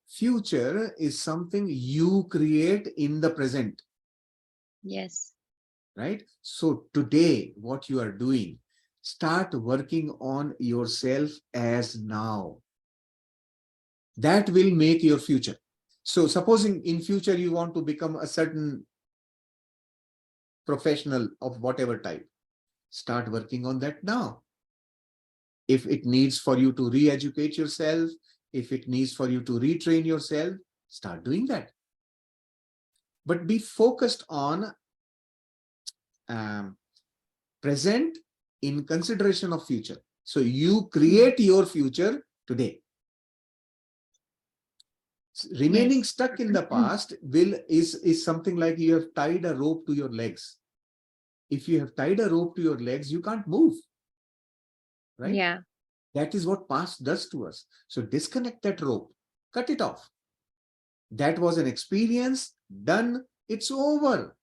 Future is something you create in the present. yes, Right? So today, what you are doing, start working on yourself as now. That will make your future. So supposing in future you want to become a certain professional of whatever type, start working on that now. If it needs for you to re-educate yourself, if it needs for you to retrain yourself, start doing that. but be focused on present in consideration of future. So you create your future today. Remaining Yes. stuck in the past is something like you have tied a rope to your legs. If you have tied a rope to your legs, you can't move, right? Yeah. That is what past does to us. So disconnect that rope, cut it off. That was an experience, done, it's over.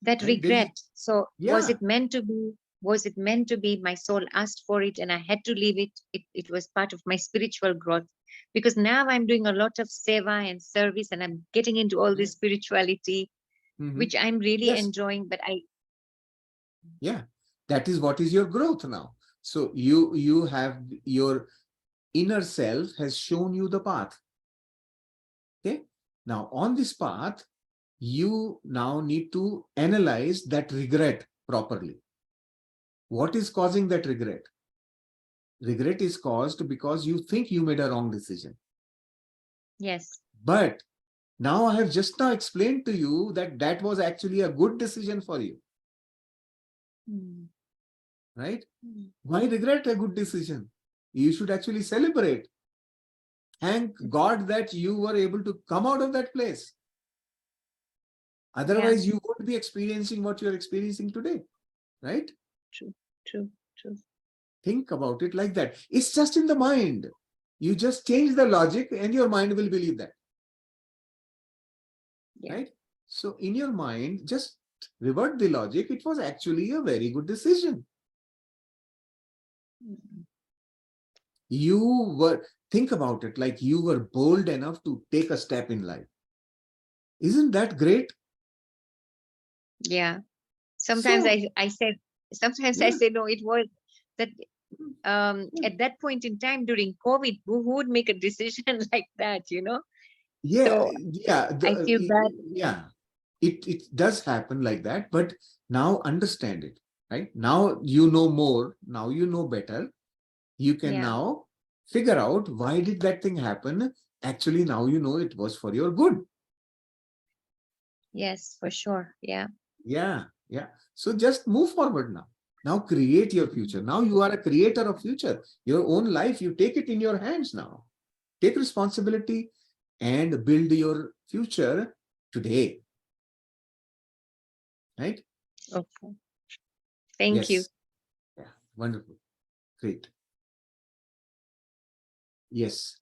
That Right? regret. So was Yeah. it meant to be? Was it meant to be? My soul asked for it and I had to leave it. It was part of my spiritual growth. Because now I'm doing a lot of seva and service and I'm getting into all this spirituality, which I'm really Yes. enjoying. But Yeah. That is what is your growth now. So you have your inner self has shown you the path. Okay. Now on this path, you now need to analyze that regret properly. What is causing that regret? Regret is caused because you think you made a wrong decision. yes. But now I have just now explained to you that that was actually a good decision for you, Mm. right? Mm. Why regret a good decision? You should actually celebrate. Thank God that you were able to come out of that place. Otherwise, you won't be experiencing what you're experiencing today, right? True, true, true. Think about it like that. It's just in the mind. You just change the logic and your mind will believe that, Yeah. right? So in your mind, just revert the logic. It was actually a very good decision. Mm. You were, think about it, like you were bold enough to take a step in life. Isn't that great? Yeah. Sometimes So, I said, sometimes I yeah, say, no, it was that at that point in time during COVID, who would make a decision like that, you know? yeah, So yeah, I feel bad. yeah, it does happen like that, but now understand it, right? Now you know more, now you know better. You can Yeah. now figure out why did that thing happen. Actually, now you know it was for your good. Yes, for sure. Yeah. Yeah, yeah. So just move forward now. Now create your future. Now you are a creator of future. Your own life, you take it in your hands now. Take responsibility and build your future today. Right? Okay. Thank you. Yes. Yeah. Wonderful. Great. Yes.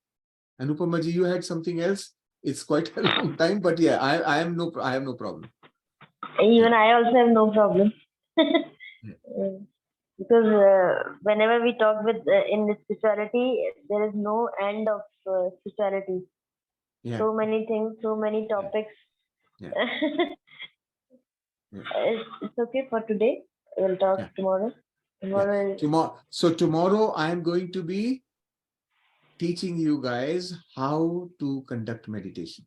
Anupamaji, you had something else? It's quite a long time, but yeah, I have no problem. Even I also have no problem. Uh, because whenever we talk with in spirituality, there is no end of spirituality. Yeah. So many things, so many topics. Yeah. Yeah. It's okay for today. We'll talk Yeah. tomorrow. Yeah. Tomorrow is Tomorrow I am going to be teaching you guys how to conduct meditation,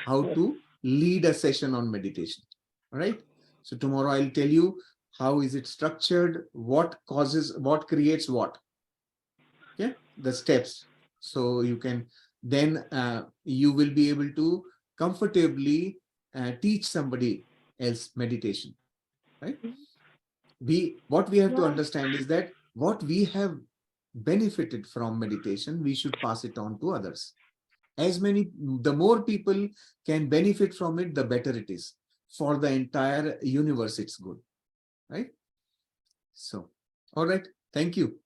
how to lead a session on meditation. All right. So tomorrow I'll tell you how is it structured, what causes, what creates what. Okay, the steps. So you can then you will be able to comfortably teach somebody else meditation. Right. What we have to understand is that what we have benefited from meditation, we should pass it on to others. The more people can benefit from it, the better it is. For the entire universe, it's good, right? So, all right. Thank you.